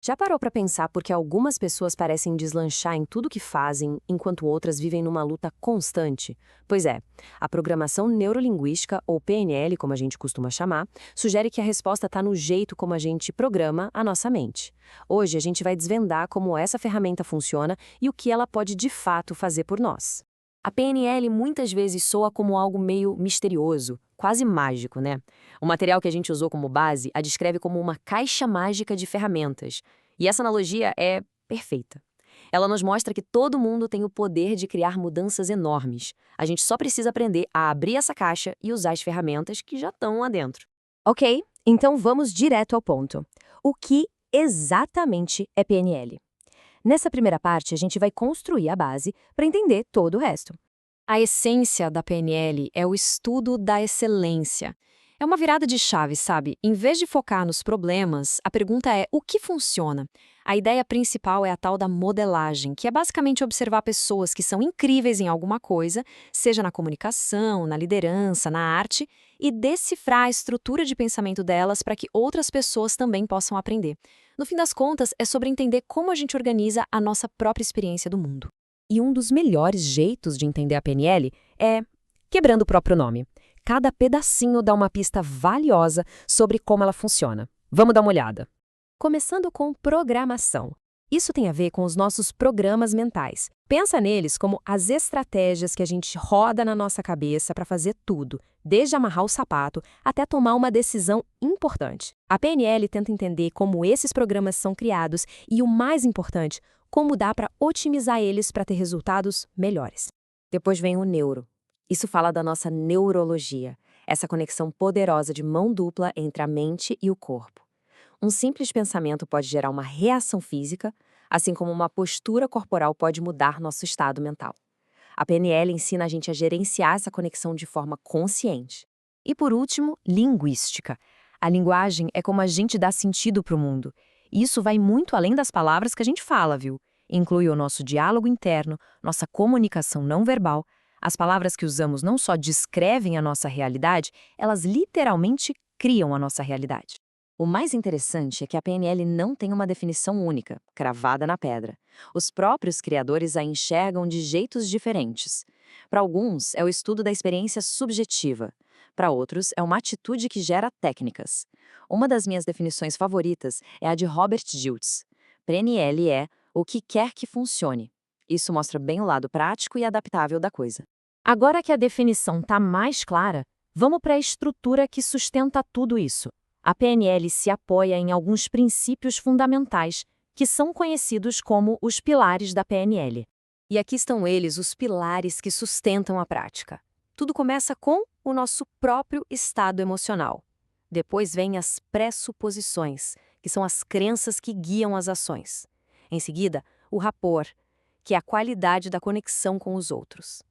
Já parou para pensar por que algumas pessoas parecem deslanchar em tudo que fazem, enquanto outras vivem numa luta constante? Pois é, a programação neurolinguística, ou PNL, como a gente costuma chamar, sugere que a resposta está no jeito como a gente programa a nossa mente. Hoje a gente vai desvendar como essa ferramenta funciona e o que ela pode de fato fazer por nós. A PNL muitas vezes soa como algo meio misterioso, quase mágico, né? O material que a gente usou como base a descreve como uma caixa mágica de ferramentas. E essa analogia é perfeita. Ela nos mostra que todo mundo tem o poder de criar mudanças enormes. A gente só precisa aprender a abrir essa caixa e usar as ferramentas que já estão lá dentro. Ok, então vamos direto ao ponto. O que exatamente é PNL? Nessa primeira parte, a gente vai construir a base para entender todo o resto. A essência da PNL é o estudo da excelência. É uma virada de chave, sabe? Em vez de focar nos problemas, a pergunta é o que funciona? A ideia principal é a tal da modelagem, que é basicamente observar pessoas que são incríveis em alguma coisa, seja na comunicação, na liderança, na arte, e decifrar a estrutura de pensamento delas para que outras pessoas também possam aprender. No fim das contas, é sobre entender como a gente organiza a nossa própria experiência do mundo. E um dos melhores jeitos de entender a PNL é quebrando o próprio nome. Cada pedacinho dá uma pista valiosa sobre como ela funciona. Vamos dar uma olhada. Começando com programação. Isso tem a ver com os nossos programas mentais. Pensa neles como as estratégias que a gente roda na nossa cabeça para fazer tudo, desde amarrar o sapato até tomar uma decisão importante. A PNL tenta entender como esses programas são criados e, o mais importante, como dá para otimizar eles para ter resultados melhores. Depois vem o neuro. Isso fala da nossa neurologia, essa conexão poderosa de mão dupla entre a mente e o corpo. Um simples pensamento pode gerar uma reação física, assim como uma postura corporal pode mudar nosso estado mental. A PNL ensina a gente a gerenciar essa conexão de forma consciente. E por último, linguística. A linguagem é como a gente dá sentido para o mundo. E isso vai muito além das palavras que a gente fala, viu? Inclui o nosso diálogo interno, nossa comunicação não verbal. As palavras que usamos não só descrevem a nossa realidade, elas literalmente criam a nossa realidade. O mais interessante é que a PNL não tem uma definição única, cravada na pedra. Os próprios criadores a enxergam de jeitos diferentes. Para alguns, é o estudo da experiência subjetiva. Para outros, é uma atitude que gera técnicas. Uma das minhas definições favoritas é a de Robert Dilts. PNL é o que quer que funcione. Isso mostra bem o lado prático e adaptável da coisa. Agora que a definição está mais clara, vamos para a estrutura que sustenta tudo isso. A PNL se apoia em alguns princípios fundamentais, que são conhecidos como os pilares da PNL. E aqui estão eles, os pilares que sustentam a prática. Tudo começa com o nosso próprio estado emocional. Depois vêm as pressuposições, que são as crenças que guiam as ações. Em seguida, o rapport, que é a qualidade da conexão com os outros.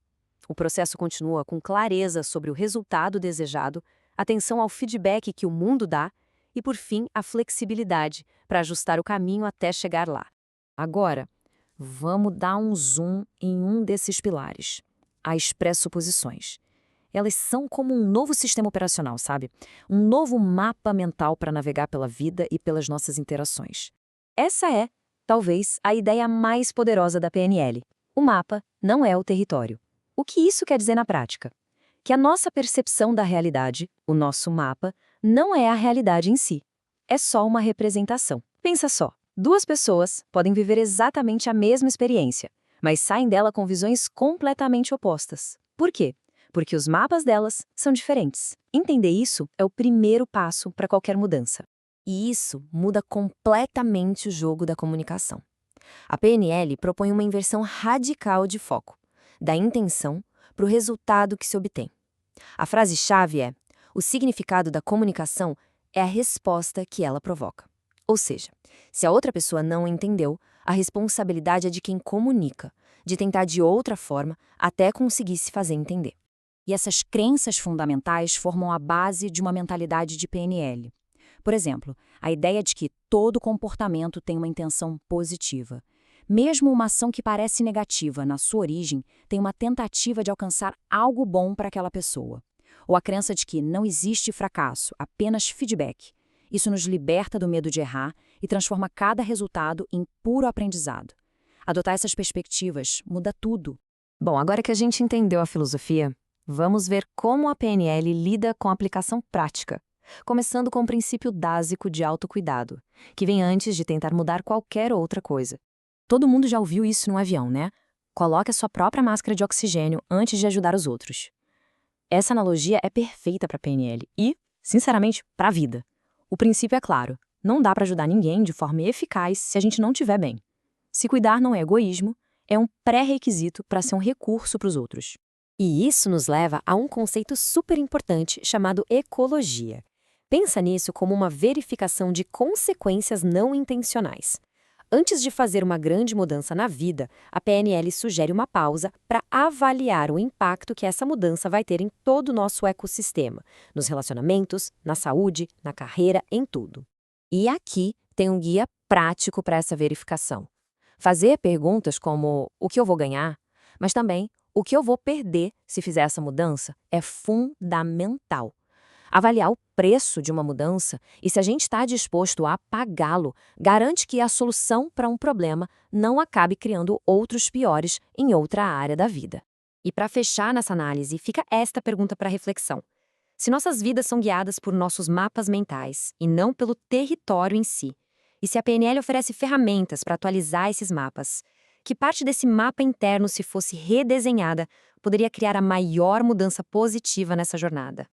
O processo continua com clareza sobre o resultado desejado, atenção ao feedback que o mundo dá e, por fim, a flexibilidade para ajustar o caminho até chegar lá. Agora, vamos dar um zoom em um desses pilares, as pressuposições. Elas são como um novo sistema operacional, sabe? Um novo mapa mental para navegar pela vida e pelas nossas interações. Essa é, talvez, a ideia mais poderosa da PNL. O mapa não é o território. O que isso quer dizer na prática? Que a nossa percepção da realidade, o nosso mapa, não é a realidade em si. É só uma representação. Pensa só, duas pessoas podem viver exatamente a mesma experiência, mas saem dela com visões completamente opostas. Por quê? Porque os mapas delas são diferentes. Entender isso é o primeiro passo para qualquer mudança. E isso muda completamente o jogo da comunicação. A PNL propõe uma inversão radical de foco, da intenção para o resultado que se obtém. A frase-chave é: o significado da comunicação é a resposta que ela provoca. Ou seja, se a outra pessoa não entendeu, a responsabilidade é de quem comunica, de tentar de outra forma até conseguir se fazer entender. E essas crenças fundamentais formam a base de uma mentalidade de PNL. Por exemplo, a ideia de que todo comportamento tem uma intenção positiva. Mesmo uma ação que parece negativa na sua origem tem uma tentativa de alcançar algo bom para aquela pessoa. Ou a crença de que não existe fracasso, apenas feedback. Isso nos liberta do medo de errar e transforma cada resultado em puro aprendizado. Adotar essas perspectivas muda tudo. Bom, agora que a gente entendeu a filosofia, vamos ver como a PNL lida com a aplicação prática, começando com o princípio básico de autocuidado, que vem antes de tentar mudar qualquer outra coisa. Todo mundo já ouviu isso no avião, né? Coloque a sua própria máscara de oxigênio antes de ajudar os outros. Essa analogia é perfeita para a PNL e, sinceramente, para a vida. O princípio é claro, não dá para ajudar ninguém de forma eficaz se a gente não estiver bem. Se cuidar não é egoísmo, é um pré-requisito para ser um recurso para os outros. E isso nos leva a um conceito super importante chamado ecologia. Pensa nisso como uma verificação de consequências não intencionais. Antes de fazer uma grande mudança na vida, a PNL sugere uma pausa para avaliar o impacto que essa mudança vai ter em todo o nosso ecossistema, nos relacionamentos, na saúde, na carreira, em tudo. E aqui tem um guia prático para essa verificação. Fazer perguntas como o que eu vou ganhar, mas também o que eu vou perder se fizer essa mudança é fundamental. Avaliar o preço de uma mudança e se a gente está disposto a pagá-lo garante que a solução para um problema não acabe criando outros piores em outra área da vida. E para fechar nessa análise, fica esta pergunta para reflexão. Se nossas vidas são guiadas por nossos mapas mentais e não pelo território em si, e se a PNL oferece ferramentas para atualizar esses mapas, que parte desse mapa interno, se fosse redesenhada, poderia criar a maior mudança positiva nessa jornada?